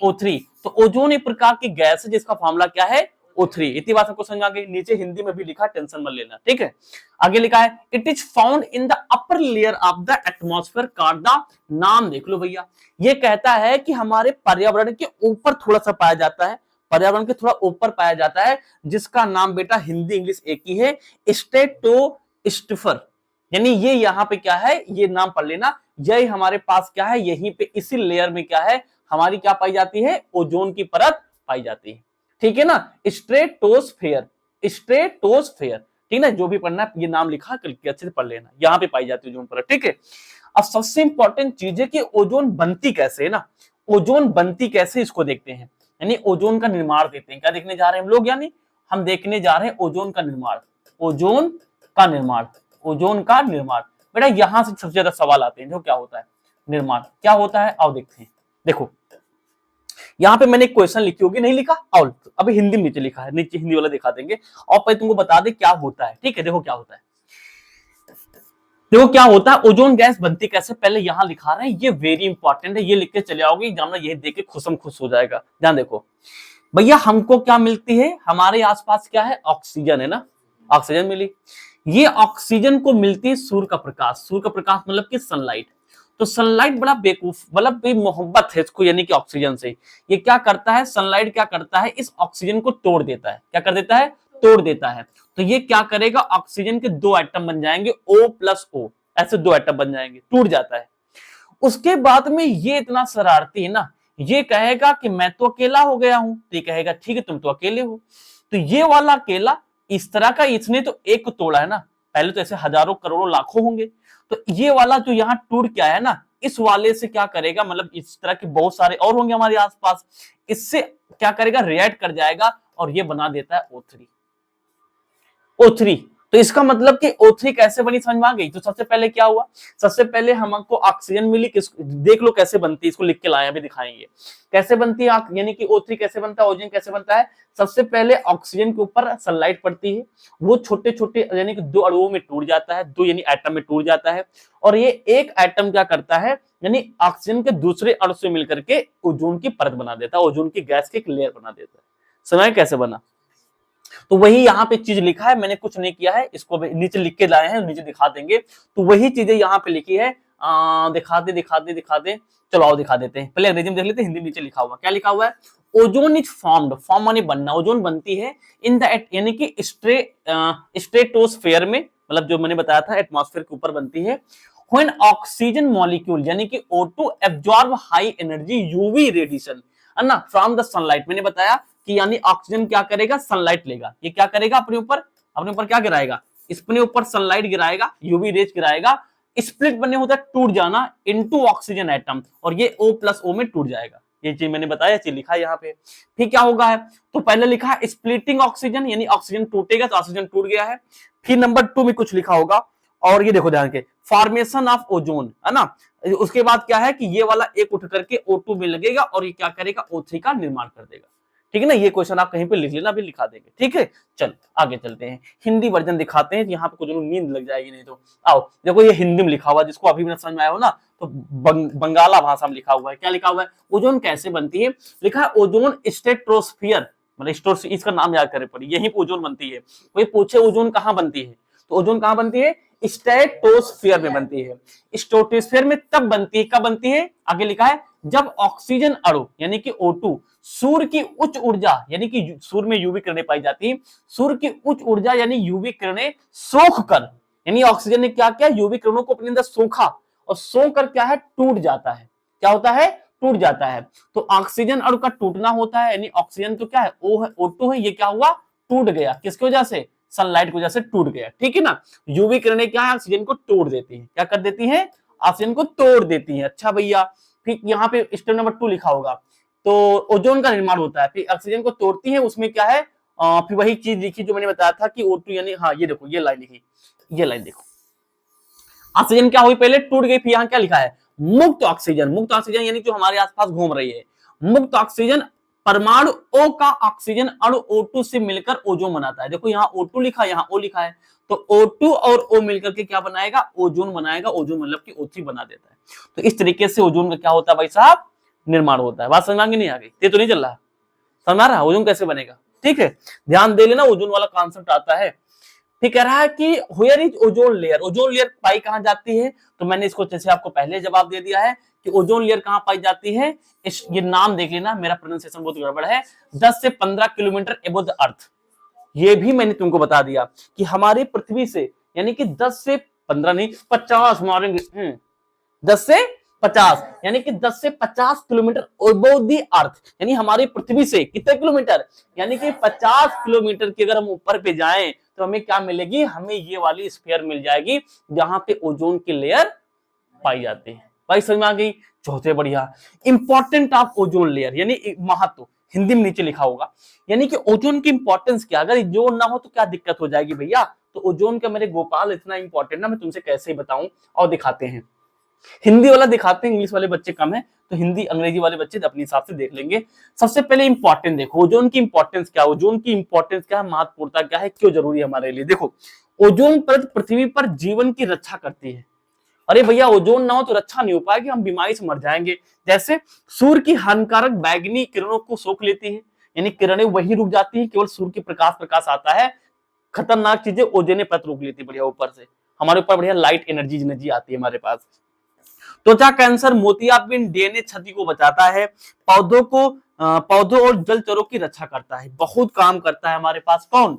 O3। तो ओजोन एक प्रकार की गैस है जिसका फार्मूला क्या है? O3। इतनी बात आपको समझ आ गई? नीचे हिंदी में भी लिखा, टेंशन मत लेना, ठीक है? आगे लिखा है it is found in the upper layer of the atmosphere card the. नाम देख लो भैया, ये कहता है कि हमारे पर्यावरण के ऊपर थोड़ा सा पाया जाता है, पर्यावरण के थोड़ा ऊपर पाया जाता है, जिसका नाम बेटा हिंदी इंग्लिश एक ही है, स्ट्रेटोस्फीयर। यानी ये यहाँ पे क्या है, ये नाम पढ़ लेना, यही हमारे पास क्या है, यहीं पे इसी लेयर में क्या है, हमारी क्या पाई जाती है, ओजोन की परत पाई जाती है। ठीक है ना, स्ट्रेटोस्फेयर, स्ट्रेटोस्फेयर, ठीक है ना, जो भी पढ़ना है ये नाम लिखा करके अच्छे से पढ़ लेना, यहाँ पे पाई जाती है ओजोन परत। ठीक है, अब सबसे इंपॉर्टेंट चीज है कि ओजोन बनती कैसे है ना, ओजोन बनती कैसे इसको देखते हैं, यानी ओजोन का निर्माण देखते हैं। क्या देखने जा रहे हैं हम लोग, यानी हम देखने जा रहे हैं ओजोन का निर्माण, ओजोन का निर्माण, ओजोन का निर्माण। बेटा यहां से सबसे ज्यादा सवाल आते हैं, जो क्या होता है निर्माण, क्या होता है, आओ देखते हैं। देखो यहाँ पे मैंने एक क्वेश्चन लिखी होगी, नहीं लिखा, आओ अभी हिंदी में नीचे लिखा है, नीचे हिंदी वाला दिखा देंगे और पहले तुमको बता दे क्या होता है। ठीक है, देखो क्या होता है, देखो क्या होता है, ओजोन गैस बनती कैसे, पहले यहां लिखा रहे हैं, ये वेरी इंपॉर्टेंट है, ये लिख के चले आओगे एग्जाम में, ये देख के खुश हो जाएगा। ध्यान देखो भैया, हमको क्या मिलती है, हमारे आसपास क्या है, ऑक्सीजन है ना, ऑक्सीजन मिली, ये ऑक्सीजन को मिलती है सूर्य का प्रकाश, सूर्य का प्रकाश मतलब कि सनलाइट। तो सनलाइट बड़ा बेवकूफ, मतलब भी मोहब्बत है इसको, यानी कि ऑक्सीजन से ये क्या करता है, सनलाइट क्या करता है, इस ऑक्सीजन को तोड़ देता है, क्या कर देता है, तोड़ देता है। तो ये क्या करेगा, ऑक्सीजन के दो एटम बन जाएंगे, O प्लस O, ऐसे दो एटम बन जाएंगे, टूट जाता है। उसके बाद में ये इतना शरारती है ना, ये कहेगा कि मैं तो अकेला हो गया हूं, तो ये कहेगा ठीक है तुम तो अकेले हो। तो ये वाला अकेला इस तरह का, इसने तो एक को तोड़ा है ना, पहले तो ऐसे हजारों करोड़ों लाखों होंगे, तो ये वाला जो यहाँ टूट के आया ना, इस वाले से क्या करेगा, मतलब इस तरह के बहुत सारे और होंगे हमारे आसपास, इससे क्या करेगा, रिएक्ट कर जाएगा और ये बना देता है O3, O3। तो इसका मतलब कि O3 कैसे बनी, समझ में आ गई। तो सबसे पहले क्या हुआ, सबसे पहले हमको ऑक्सीजन मिली, किस देख लो कैसे बनती है, इसको लिख के लाए अभी दिखाएंगे कैसे बनती है, यानी कि O3 कैसे बनता है, ओजोन कैसे बनता है। सबसे पहले ऑक्सीजन के ऊपर सनलाइट पड़ती है, वो छोटे छोटे यानी कि दो अणुओं में टूट जाता है, दो यानी एटम में टूट जाता है, और ये एक एटम क्या करता है, यानी ऑक्सीजन के दूसरे अणु से मिलकर के ओजोन की परत बना देता है, ओजोन की गैस की एक लेयर बना देता है। समझ कैसे बना, तो वही यहाँ पे चीज लिखा है, मैंने कुछ नहीं किया है, इसको नीचे लिख के लाए हैं, नीचे दिखा देंगे। तो वही चीजें यहाँ पे लिखी है, दिखा दे, चलो आओ दिखा देते हैं। पहले अंग्रेजी में देख लेते हैं, हिंदी नीचे लिखा हुआ, क्या लिखा हुआ है, ओजोन इज फॉर्म्ड, फॉर्म माने बनना, ओजोन बनती है इन द यानी कि स्ट्रेटोस्फेयर में, मतलब जो मैंने बताया था एटमॉस्फेयर के ऊपर बनती है, व्हेन ऑक्सीजन मॉलिक्यूल यानी कि O2 absorb high energy UV radiation है ना फ्रॉम द सनलाइट। मैंने बताया कि यानी ऑक्सीजन क्या करेगा, सनलाइट लेगा, ये क्या करेगा, अपने ऊपर क्या गिराएगा, अपने ऊपर सनलाइट गिराएगा, यूवी रेज गिराएगा, स्प्लिट बनने होता है टूट जाना इनटू ऑक्सीजन एटम, और ये O प्लस O में टूट जाएगा। ये चीज मैंने बताया, चीज लिखा है यहाँ पे। फिर क्या होगा है, तो पहले लिखा है स्प्लिटिंग ऑक्सीजन, यानी ऑक्सीजन टूटेगा तो ऑक्सीजन टूट गया है। फिर नंबर 2 में कुछ लिखा होगा, और ये देखो ध्यान के, फॉर्मेशन ऑफ ओजोन है ना। उसके बाद क्या है कि ये वाला एक उठ करके O2 में लगेगा और ये क्या करेगा, O3 का निर्माण कर देगा। ठीक है ना, ये क्वेश्चन आप कहीं पे लिख लेना, अभी लिखा देंगे। ठीक है, चल आगे चलते हैं, हिंदी वर्जन दिखाते हैं, यहाँ पे कुछ नींद लग जाएगी नहीं तो। आओ देखो, ये हिंदी में लिखा हुआ, जिसको अभी भी समझ में आया हो ना, तो बंगाला भाषा में लिखा हुआ है। क्या लिखा हुआ है, ओजोन कैसे बनती है, लिखा है ओजोन स्ट्रेटोस्फियर, मतलब इसका नाम याद करे पड़ी, यही ओजोन बनती है। कोई पूछे ओजोन कहाँ बनती है, तो ओजोन कहाँ बनती है, स्ट्रेटोस्फियर में बनती है। स्ट्रेटोस्फियर में तब बनती है, कब बनती है, आगे लिखा है, जब ऑक्सीजन अणु यानी कि O2 सूर्य की उच्च ऊर्जा, यानी कि सूर्य में यूवी किरणें पाई जाती है, सूर्य की उच्च ऊर्जा यानी यूवी किरणें सोख कर, यानी ऑक्सीजन ने क्या किया, यूवी किरणों को अपने अंदर सोखा, और सोख कर क्या है, टूट जाता है। क्या होता है, टूट जाता है। तो ऑक्सीजन अणु का टूटना होता है, यानी ऑक्सीजन तो क्या है, O है, O2 है, ये क्या हुआ, टूट गया, किसकी वजह से, सनलाइट की वजह से टूट गया। ठीक है ना, यूवी किरणें क्या है, ऑक्सीजन को तोड़ देती है, क्या कर देती है, ऑक्सीजन को तोड़ देती है। अच्छा भैया, फिर यहाँ पे स्टेप नंबर 2 लिखा होगा, तो ओजोन का निर्माण होता है, फिर ऑक्सीजन को तोड़ती है, उसमें क्या है, फिर वही चीज लिखी जो मैंने बताया था कि O2 यानी, हाँ ये देखो, ये लाइन लिखी, ये लाइन देखो, ऑक्सीजन क्या हुई, पहले टूट गई, फिर यहाँ क्या लिखा है, मुक्त ऑक्सीजन, मुक्त ऑक्सीजन यानी जो हमारे आसपास घूम रही है, मुक्त ऑक्सीजन परमाणु O का ऑक्सीजन अणु O2 से मिलकर ओजोन बनाता है। देखो यहाँ O2 लिखा है, यहाँ O लिखा है, तो O2 और O मिलकर के क्या बनाएगा, ओजोन बनाएगा, ओजोन मतलब कि O3 बना देता है। तो इस तरीके से ओजोन का क्या होता है भाई साहब, निर्माण होता है। बात समझ में नहीं आ गई, ये तो नहीं चल रहा, समझ रहा, ओजोन कैसे बनेगा। ठीक है, ध्यान दे लेना, ओजोन वाला कॉन्सेप्ट आता है। फिर कह रहा है कि where is ozone layer, ozone layer पाई कहां जाती है, तो मैंने इसको जैसे आपको पहले जवाब दे दिया है कि ओजोन लेयर कहां पाई जाती है, ये नाम देख लेना, मेरा प्रोनाउंसिएशन बहुत गड़बड़ है, 10 से 15 किलोमीटर अबव द अर्थ। ये भी मैंने तुमको बता दिया कि हमारी पृथ्वी से यानी कि 10 से 15 नहीं 50 मारेंगे। 10 से 50 यानी कि 10 से 50 किलोमीटर अबव द अर्थ, यानी हमारी पृथ्वी से कितने किलोमीटर, यानी कि 50 किलोमीटर की अगर हम ऊपर पे जाएं तो हमें क्या मिलेगी, हमें ये वाली स्फीयर मिल जाएगी जहां पे ओजोन की लेयर पाई जाती है। भाई समझ में आ गई। चौथे बढ़िया, इंपॉर्टेंट ऑफ ओजोन लेयर यानी महत्व, हिंदी में नीचे लिखा होगा, यानी कि ओजोन की इंपॉर्टेंस क्या, अगर ओजोन ना हो तो क्या दिक्कत हो जाएगी भैया। तो ओजोन का मेरे गोपाल इतना इंपॉर्टेंट ना, मैं तुमसे कैसे बताऊं, और दिखाते हैं। हिंदी वाला दिखाते हैं, इंग्लिश वाले बच्चे कम है तो हिंदी अंग्रेजी वाले बच्चे अपने हिसाब से देख लेंगे। सबसे पहले इंपॉर्टेंट देखो, ओजोन की इंपॉर्टेंस क्या, ओजोन की इंपॉर्टेंस क्या है, महत्वपूर्णता क्या है, क्यों जरूरी है हमारे लिए। देखो, ओजोन परत पृथ्वी पर जीवन की रक्षा करती है। अरे भैया ओजोन ना हो तो रक्षा नहीं हो पाएगी, हम बीमारी से मर जाएंगे। जैसे सूर्य की हानिकारक बैगनी किरणों को सोख लेती है, यानी किरणें वहीं रुक जाती हैं, केवल सूर्य की प्रकाश आता है, खतरनाक चीजें ओजोन परत रोक लेती है बढ़िया ऊपर से, हमारे ऊपर बढ़िया लाइट एनर्जी आती है हमारे पास। त्वचा कैंसर, मोतियाबिंद, डीएनए क्षति को बचाता है, पौधों और जलचरों की रक्षा करता है, बहुत काम करता है हमारे पास कौन,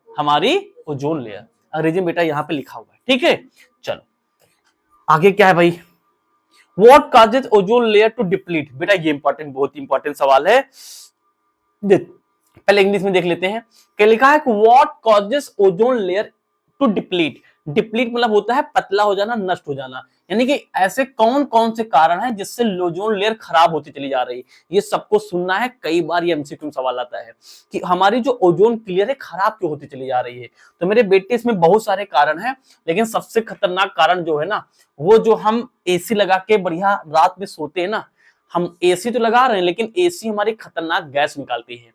हमारी ओजोन लेयर। अंग्रेजी में बेटा यहाँ पे लिखा हुआ है, ठीक है। चलो आगे क्या है भाई, what causes ozone layer to deplete, बेटा ये इंपॉर्टेंट, बहुत इंपॉर्टेंट सवाल है। पहले इंग्लिश में देख लेते हैं, क्या लिखा है, what causes ozone layer to deplete. Deplete मतलब होता है पतला हो जाना, नष्ट हो जाना, यानी कि ऐसे कौन कौन से कारण हैं जिससे ओजोन लेयर खराब होती चली जा रही है। ये सबको सुनना है, कई बार ये एमसीक्यू सवाल आता है कि हमारी जो ओजोन लेयर है खराब क्यों होती चली जा रही है। तो मेरे बेटे इसमें बहुत सारे कारण हैं, लेकिन सबसे खतरनाक कारण जो है ना, वो जो हम एसी लगा के बढ़िया रात में सोते हैं ना, हम एसी तो लगा रहे हैं लेकिन एसी हमारी खतरनाक गैस निकालती है,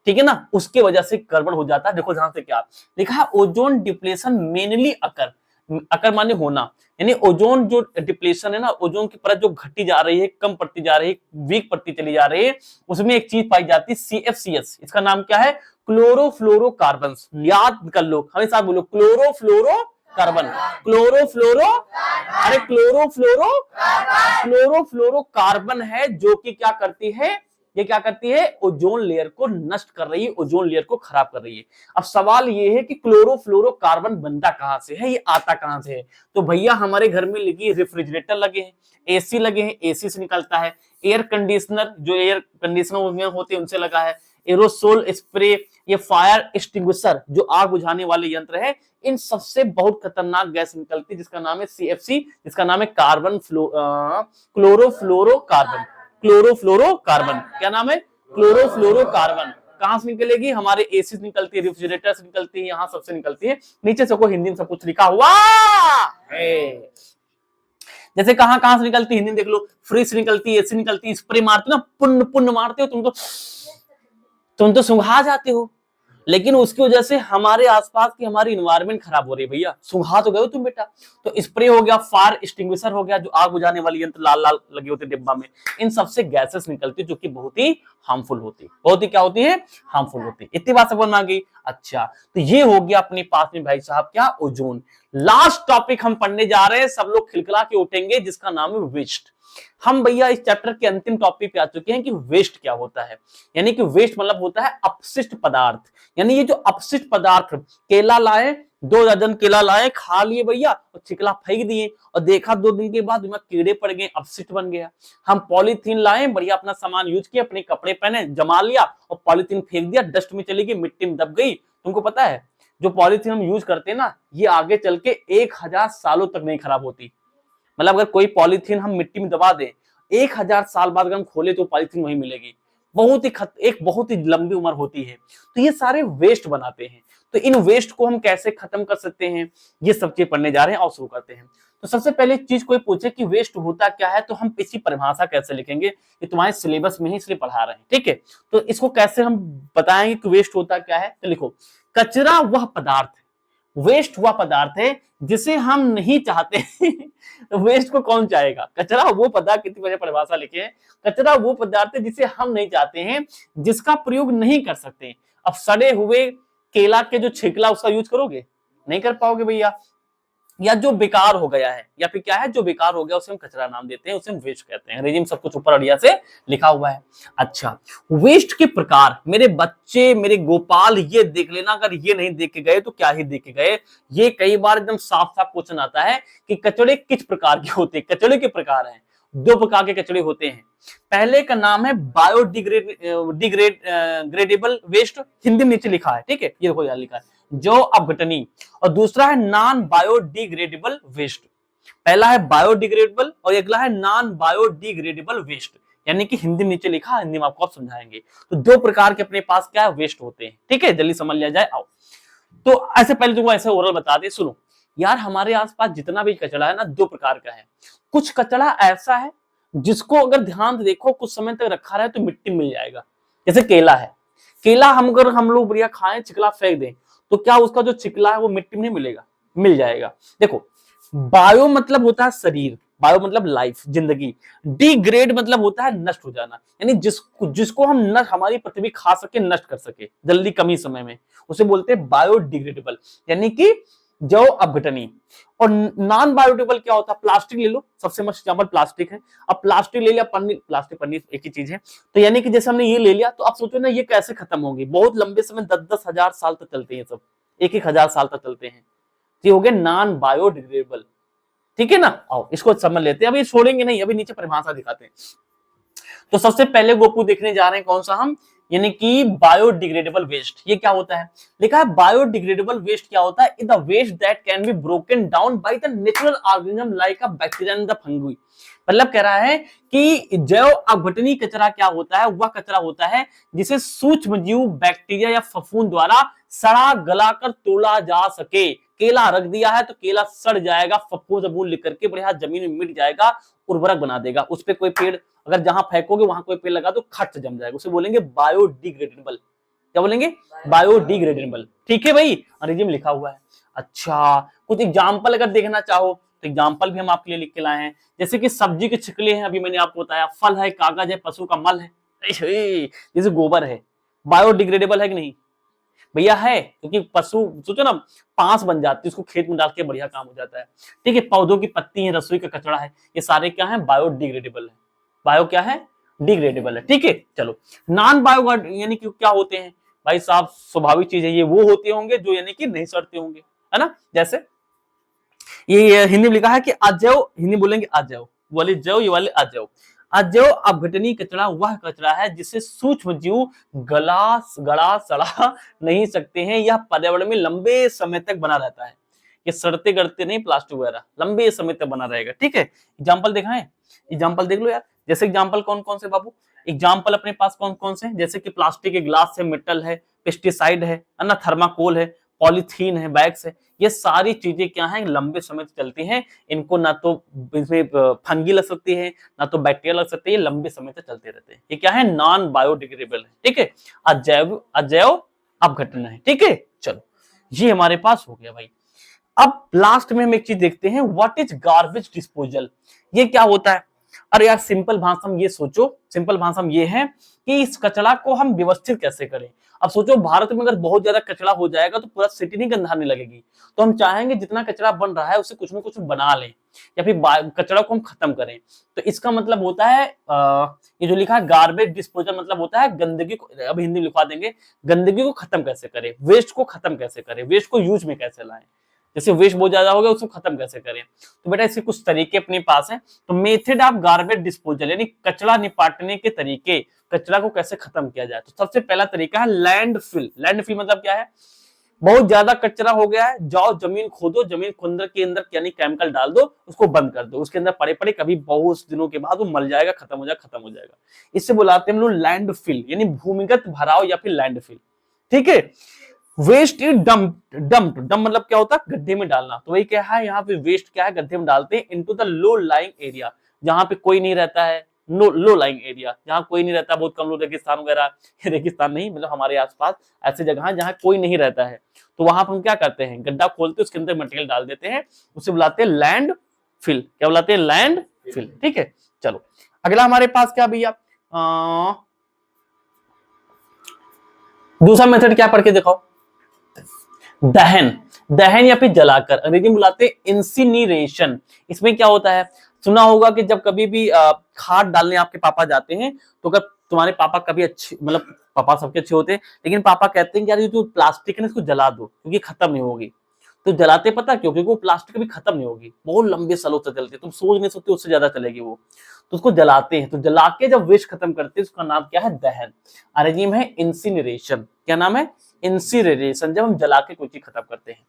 ठीक है ना, उसके वजह से गड़बड़ हो जाता है। देखो ध्यान से क्या लिखा है, ओजोन डिप्लेशन मेनली अकर माने होना, यानी ओजोन जो डिप्लेशन है ना, ओजोन की परत जो घटी जा रही है, कम पड़ती जा रही है, वीक पड़ती चली जा रही है, उसमें एक चीज पाई जाती है CFCS, इसका नाम क्या है, क्लोरोफ्लोरोकार्बन। याद कर लो, हमेशा बोलो क्लोरोफ्लोरोकार्बन, क्लोरोफ्लोरो, अरे क्लोरोफ्लोरोकार्बन है, जो कि क्या करती है, ये क्या करती है, ओजोन लेयर को नष्ट कर रही है, ओजोन लेयर को खराब कर रही है। अब सवाल ये है कि क्लोरोफ्लोरोकार्बन बनता कहां से है, ये आता कहां से है। तो भैया हमारे घर में लगी रेफ्रिजरेटर लगे हैं, एसी लगे हैं, एसी से निकलता है, एयर कंडीशनर जो एयर कंडीशनर होते हैं उनसे लगा है, एरोसोल स्प्रे, ये फायर एक्सटिंग्विशर जो आग बुझाने वाले यंत्र है, इन सबसे बहुत खतरनाक गैस निकलती है जिसका नाम है CFC, जिसका नाम है क्लोरोफ्लोरोकार्बन। क्लोरोफ्लोरोकार्बन क्या नाम है, क्लोरोफ्लोरोकार्बन। कहां से निकलेगी, हमारे एसी से निकलती है, रेफ्रिजरेटर से निकलती है, यहाँ सबसे निकलती है। नीचे सबको हिंदी में सब कुछ लिखा हुआ है, जैसे कहां कहां से निकलती है हिंदी में देख लो, फ्रिज से निकलती है, एसी निकलती है, स्प्रे मारते हो ना, पुण्य पुण्य मारते हो तुम तो सुंघा जाते हो, लेकिन उसकी वजह से हमारे आसपास की हमारी इन्वायरमेंट खराब हो रही है भैया, सुंघा तो गए हो तुम बेटा। तो स्प्रे हो गया, फायर एक्सटिंग्विशर हो गया, जो आग बुझाने वाली यंत्र लाल लाल लगे होते डिब्बा में, इन सबसे गैसेस निकलती है जो कि बहुत ही हार्मफुल होती है, बहुत ही क्या होती है, हार्मफुल होती है। इतनी बात समझ में आ गई। अच्छा तो ये हो गया अपने पास में भाई साहब क्या, ओजोन। लास्ट टॉपिक हम पढ़ने जा रहे हैं, सब लोग खिलखिला के उठेंगे, जिसका नाम है वेस्ट। हम भैया इस चैप्टर के अंतिम टॉपिक पे आ चुके हैं कि वेस्ट क्या होता है, यानी कि वेस्ट मतलब होता है अपशिष्ट पदार्थ, यानी ये जो अपशिष्ट पदार्थ, केला लाए, 2 दर्जन केला लाए, खा लिए भैया और छिकला फेंक दिए, और देखा 2 दिन के बाद उनमें कीड़े पड़ गए, अपशिष्ट बन गया। हम पॉलीथीन लाए, बढ़िया अपना सामान यूज किया, अपने कपड़े पहने, जमा लिया और पॉलीथीन फेंक दिया, डस्ट में चली गई, मिट्टी में दब गई। तुमको पता है जो पॉलीथीन हम यूज करते हैं ना, ये आगे चल के 1000 सालों तक नहीं खराब होती। मतलब अगर कोई पॉलीथीन हम मिट्टी में दबा दें, 1000 साल बाद अगर हम खोले तो पॉलीथीन वही मिलेगी, एक बहुत ही लंबी उम्र होती है। तो ये सारे वेस्ट बनाते हैं, तो इन वेस्ट को हम कैसे खत्म कर सकते हैं, ये सब चीज पढ़ने जा रहे हैं और शुरू करते हैं। तो सबसे पहले चीज कोई पूछे कि वेस्ट होता क्या है, तो हम इसकी परिभाषा कैसे लिखेंगे, ये तुम्हारे सिलेबस में ही इसलिए पढ़ा रहे हैं, ठीक है। तो इसको कैसे हम बताएंगे कि वेस्ट होता क्या है, तो लिखो, कचरा वह पदार्थ, वेस्ट हुआ पदार्थ है जिसे हम नहीं चाहते तो वेस्ट को कौन चाहेगा, कचरा वो पदार्थ, कितनी बड़ी परिभाषा लिखे हैं, कचरा वो पदार्थ है जिसे हम नहीं चाहते हैं, जिसका प्रयोग नहीं कर सकते। अब सड़े हुए केला के जो छिकला उसका यूज करोगे, नहीं कर पाओगे भैया। या जो बेकार हो गया है, या फिर क्या है जो बेकार हो गया उसे हम कचरा नाम देते हैं, उसे हम वेस्ट कहते हैं। अंग्रेजी में सब कुछ ऊपर अड़िया से लिखा हुआ है। अच्छा, वेस्ट के प्रकार मेरे बच्चे, मेरे गोपाल, ये देख लेना, अगर ये नहीं देख के गए तो क्या ही देख के गए। ये कई बार एकदम साफ साफ क्वेश्चन आता है कि कचड़े किस प्रकार के होते हैं। कचड़े के प्रकार हैं, दो प्रकार के कचड़े होते हैं। पहले का नाम है बायोडिग्रेडेबल वेस्ट, हिंदी में नीचे लिखा है, ठीक है, ये देखो यार लिखा है जो अपघटनीय, और दूसरा है नॉन बायोडिग्रेडेबल वेस्ट। पहला है बायोडिग्रेडेबल और अगला है नॉन बायोडिग्रेडेबल वेस्ट, यानी कि हिंदी में नीचे लिखा है, हिंदी में आपको आप समझाएंगे। तो दो प्रकार के अपने पास क्या है वेस्ट होते हैं, ठीक है, जल्दी समझ लिया जाए। आओ तो ऐसे पहले तुमको ऐसे ओरल बता दे, सुनो यार, हमारे आसपास जितना भी कचरा है ना, दो प्रकार का है। कुछ कचरा ऐसा है जिसको अगर ध्यान से देखो कुछ समय तक रखा रहे तो मिट्टी मिल जाएगा। जैसे केला है, केला अगर हम लोग बढ़िया खाएं, चिकला फेंक दें तो क्या उसका जो चिकला है वो मिट्टी में नहीं मिलेगा, मिल जाएगा। देखो, बायो मतलब होता है शरीर, बायो मतलब लाइफ, जिंदगी। डिग्रेड मतलब होता है नष्ट हो जाना, यानी जिसको हम नष्ट, हमारी पृथ्वी खा सके, नष्ट कर सके जल्दी कम ही समय में, उसे बोलते हैं बायोडिग्रेडेबल, यानी कि जो अपघटनीय। और नॉन बायोडिग्रेडेबल क्या होता है? प्लास्टिक ले लो, सबसे मस्त एग्जांपल प्लास्टिक है। अब प्लास्टिक ले लिया, पन्नी, प्लास्टिक पन्नी एक ही चीज है। तो यानी कि जैसे हमने ये ले लिया, तो आप सोचो ना ये कैसे खत्म होंगे, बहुत लंबे समय, 10-10 हजार साल तक चलते हैं सब, 1-1 हजार साल तक चलते हैं। ये हो गए नॉन बायोडिग्रेडेबल, ठीक है ना। आओ इसको समझ लेते हैं, अभी छोड़ेंगे नहीं, अभी नीचे परिभाषा दिखाते हैं। तो सबसे पहले गोपू देखने जा रहे हैं कौन सा हम, यानी कि बायोडिग्रेडेबल वेस्ट। ये क्या होता है? लिखा है बायोडिग्रेडेबल वेस्ट क्या होता है? The waste that can be broken down by the natural organism like a bacteria and the fungi. मतलब कह रहा है कि जैव अपघटनीय कचरा क्या होता है? वह कचरा होता है जिसे सूक्ष्म जीव, बैक्टीरिया या फफूंद द्वारा सड़ा गलाकर तोड़ा जा सके। केला रख दिया है तो केला सड़ जाएगा, फफूंद वफूंद लिख करके बढ़िया जमीन में मिट जाएगा, उर्वरक बना देगा। उस पे कोई पेड़ अगर जहां फेंकोगे वहां कोई पेड़ लगा तो खट से जम जाएगा, उसे बोलेंगे बायोडिग्रेडेबल। क्या बोलेंगे? बायोडिग्रेडेबल, ठीक है भाई, अंग्रेजी में लिखा हुआ है। अच्छा, कुछ एग्जाम्पल अगर देखना चाहो तो एग्जाम्पल भी हम आपके लिए लिख के लाए हैं। जैसे कि सब्जी के छिकले हैं, अभी मैंने आपको बताया, फल है, कागज है, पशु का मल है, जैसे गोबर है, बायोडिग्रेडेबल है कि नहीं भैया? है, क्योंकि पशु सोचो ना पांस बन जाती है, उसको खेत में डाल के बढ़िया काम हो जाता है, ठीक है। पौधों की पत्ती है, रसोई का कचरा है, ये सारे क्या है? बायोडिग्रेडेबल है। बायो क्या है? डिग्रेडेबल है, ठीक है। चलो, नॉन बायो यानी कि क्या होते हैं भाई साहब? स्वाभाविक चीज है, ये वो होते होंगे जो यानी कि नहीं सड़ते होंगे, है ना। जैसे ये हिंदी में लिखा है कि अजैव, हिंदी बोलेंगे अजैव, वाले जैव, ये वाले अजैव। अजैव अपघटनीय कचरा वह कचरा है जिसे सूक्ष्म जीव गड़ा सड़ा नहीं सकते हैं, यह पर्यावरण में लंबे समय तक बना रहता है। ये सड़ते गड़ते नहीं, प्लास्टिक वगैरह लंबे समय तक बना रहेगा, ठीक है। एग्जाम्पल दिखाएं, एग्जाम्पल देख लो यार। जैसे एग्जाम्पल कौन कौन से बाबू? एग्जाम्पल अपने पास कौन कौन से? जैसे कि प्लास्टिक के ग्लास है, मेटल है, पेस्टिसाइड है ना, थर्माकोल है, पॉलीथीन है, बैग्स है। ये सारी चीजें क्या हैं? लंबे समय तक चलती हैं। इनको ना तो इसमें फंगी लग सकती है, ना तो बैक्टीरिया लग सकती है, लंबे समय तक चलते रहते हैं। ये क्या है? नॉन बायोडिग्रेडेबल है, ठीक है। अजैव अपघटन है, ठीक है। चलो, ये हमारे पास हो गया भाई। अब लास्ट में हम एक चीज देखते हैं, व्हाट इज गार्बेज डिस्पोजल? ये क्या होता है? अरे यार, सिंपल भाषा में ये सोचो, सिंपल भाषा में ये है कि इस कचरा को हम व्यवस्थित कैसे करें। अब सोचो, भारत में अगर बहुत ज्यादा कचरा हो जाएगा तो पूरा सिटी नहीं गंधाने लगेगी। तो हम चाहेंगे जितना कचरा बन रहा है उसे कुछ ना कुछ बना लें, या फिर कचरा को हम खत्म करें। तो इसका मतलब होता है ये जो लिखा है गार्बेज डिस्पोजल, मतलब होता है गंदगी को, अब हिंदी लिखवा देंगे, गंदगी को खत्म कैसे करें, वेस्ट को खत्म कैसे करें, वेस्ट को यूज में कैसे लाएं। जैसे वेस्ट बहुत ज्यादा हो गया, उसको खत्म कैसे करें। तो बेटा इसके कुछ तरीके अपने पास हैं। तो मेथड ऑफ गार्बेज डिस्पोजल, यानी कचरा निपाटने के तरीके, कचरा को कैसे खत्म किया जाए। तो सबसे पहला तरीका है लैंडफिल। लैंडफिल मतलब क्या है? बहुत ज्यादा कचरा हो गया है, जाओ जमीन खोदो, जमीन खोदने के अंदर यानी केमिकल डाल दो, उसको बंद कर दो, उसके अंदर पड़े पड़े कभी बहुत दिनों के बाद वो मर जाएगा, खत्म हो जाएगा, खत्म हो जाएगा। इससे बुलाते हैं हम लोग लैंडफिल, यानी भूमिगत भराव या फिर लैंडफिल, ठीक है। वेस्ट इज डम्प मतलब क्या होता है? गड्ढे में डालना। तो वही क्या है, यहाँ पे वेस्ट क्या है? गड्ढे में डालते हैं, into the low lying area, जहां पे कोई नहीं रहता है, लो लाइंग एरिया, जहां कोई नहीं रहता, बहुत कम लोग, रेगिस्तान वगैरह, रेगिस्तान नहीं मतलब हमारे आसपास ऐसी जगह है जहां कोई नहीं रहता है। तो वहां पर हम क्या करते हैं? गड्ढा खोलते हैं, उसके अंदर मटेरियल डाल देते हैं, उसे बुलाते हैं लैंड फिल। क्या बुलाते हैं? लैंड फिल, ठीक है। चलो, अगला हमारे पास क्या भैया, दूसरा मेथड क्या पढ़ के दिखाओ, दहन। दहन या फिर जलाकर, अंग्रेजी में बुलाते हैं इंसिनरेशन। इसमें क्या होता है, सुना होगा कि जब कभी भी खाद डालने आपके पापा जाते हैं, तो अगर तुम्हारे पापा कभी अच्छे, मतलब पापा सबके अच्छे होते हैं, लेकिन पापा कहते हैं कि यार ये जो प्लास्टिक है ना इसको जला दो क्योंकि खत्म नहीं होगी। तो जलाते पता क्यों? क्योंकि वो प्लास्टिक कभी खत्म नहीं होगी, बहुत लंबे सालों तक चलती है, तुम सोच नहीं सकते उससे ज्यादा चलेगी वो। तो उसको जलाते हैं, तो जला के जब वेस्ट खत्म करते हैं उसका नाम क्या है? दहन। अंग्रेजी में है इंसिनरेशन। क्या नाम है? इंसिनरेशन, जब हम जला के कोई चीज खत्म करते हैं।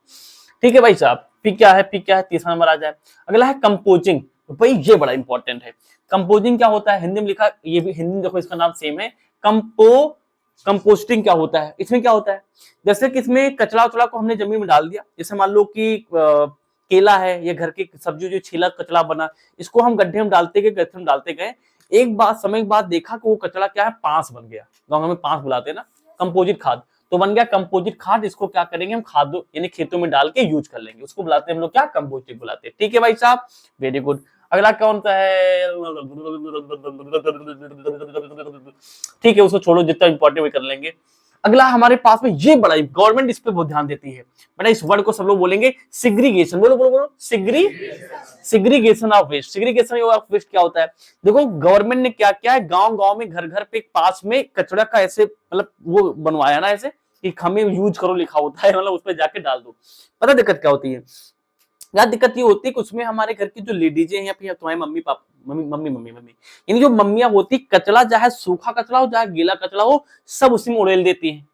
ठीक है भाई साहब। फिर क्या है? फिर क्या है? तीसरा नंबर आ जाए। अगला है कंपोजिंग। भाई ये बड़ा इंपॉर्टेंट है। कंपोजिंग क्या होता है? हिंदी में लिखा, ये भी हिंदी में देखो इसका नाम सेम है। कंपोस्टिंग क्या होता है? इसमें क्या होता है, जैसे कि इसमें कचरा उचड़ा को हमने जमीन में डाल दिया, जैसे मान लो कि केला है या घर की सब्जी जो छिला कचरा बना, इसको हम गड्ढे में डालते गए, गड्ढे में डालते गए, एक बार समय के बाद देखा कि वो कचरा क्या है? पांस बन गया। गाँव में पांस बुलाते हैं ना, कंपोजिट खाद। तो बन गया कंपोजिट खाद। इसको क्या करेंगे हम? खादों यानी खेतों में डाल के यूज कर लेंगे, उसको बुलाते हैं हम लोग क्या? कंपोस्टिंग बुलाते हैं। ठीक है भाई साहब, वेरी गुड। अगला कौन सा है? ठीक है, उसको छोड़ो, जितना इंपॉर्टेंट वो कर लेंगे। अगला हमारे पास में ये बड़ा, गवर्नमेंट इस पे बहुत ध्यान देती है बेटा, इस वर्ड को सब लोग बोलेंगे सिग्रीगेशन। बोलो बोलो बोलो, segregation of waste. Segregation of waste क्या होता है? देखो गवर्नमेंट ने क्या किया है, गांव गांव में घर घर पे पास में कचरा का ऐसे मतलब वो बनवाया ना, ऐसे कि हमें यूज करो लिखा होता है, मतलब उस पर जाके डाल दो। पता दिक्कत क्या होती है? यार दिक्कत ये होती है कि उसमें हमारे घर की जो लेडीज हैं या फिर तुम्हारे मम्मी पापा, मम्मी यानी जो मम्मियां होती, कचरा चाहे सूखा कचरा हो चाहे गीला कचरा हो, सब उसी में उड़ेल देती हैं।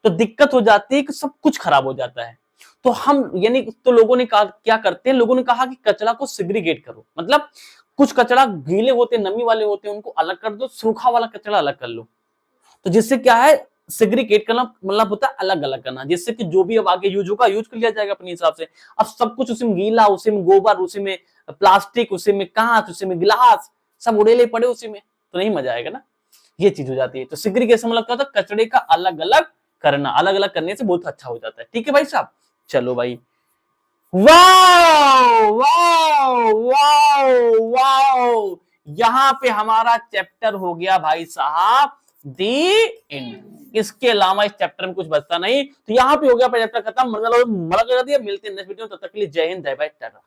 तो दिक्कत हो जाती है कि सब कुछ खराब हो जाता है। तो हम यानी तो लोगों ने कहा, क्या करते हैं, लोगों ने कहा कि कचरा को सेग्रीगेट करो, मतलब कुछ कचरा गीले होते नमी वाले होते हैं उनको अलग कर दो, सूखा वाला कचरा अलग कर लो। तो जिससे क्या है, सेग्रीगेट करना मतलब होता है अलग अलग करना, जिससे कि जो भी अब आगे यूज होगा यूज कर लिया जाएगा अपने हिसाब से। अब सब कुछ उसी में गीला, उसी में गोबर, उसी में प्लास्टिक, उसी में कांच, उसी में गिलास, सब उड़ेले पड़े उसी में, तो नहीं मजा आएगा ना। ये चीज हो जाती है। तो सेग्रीगेशन मतलब क्या होता है? कचड़े का अलग अलग करना। अलग अलग करने से बहुत अच्छा हो जाता है। ठीक है भाई साहब, चलो भाई। वाओ वाओ वाओ वाओ, यहां पे हमारा चैप्टर हो गया भाई साहब दी एंड। इसके अलावा इस चैप्टर में कुछ बचता नहीं। तो यहां पे हो गया चैप्टर खत्म। मतलब मजा कर दिया। मिलते हैं नेक्स्ट वीडियो में, तब तक के लिए जय हिंद, जय भाई, टाटा।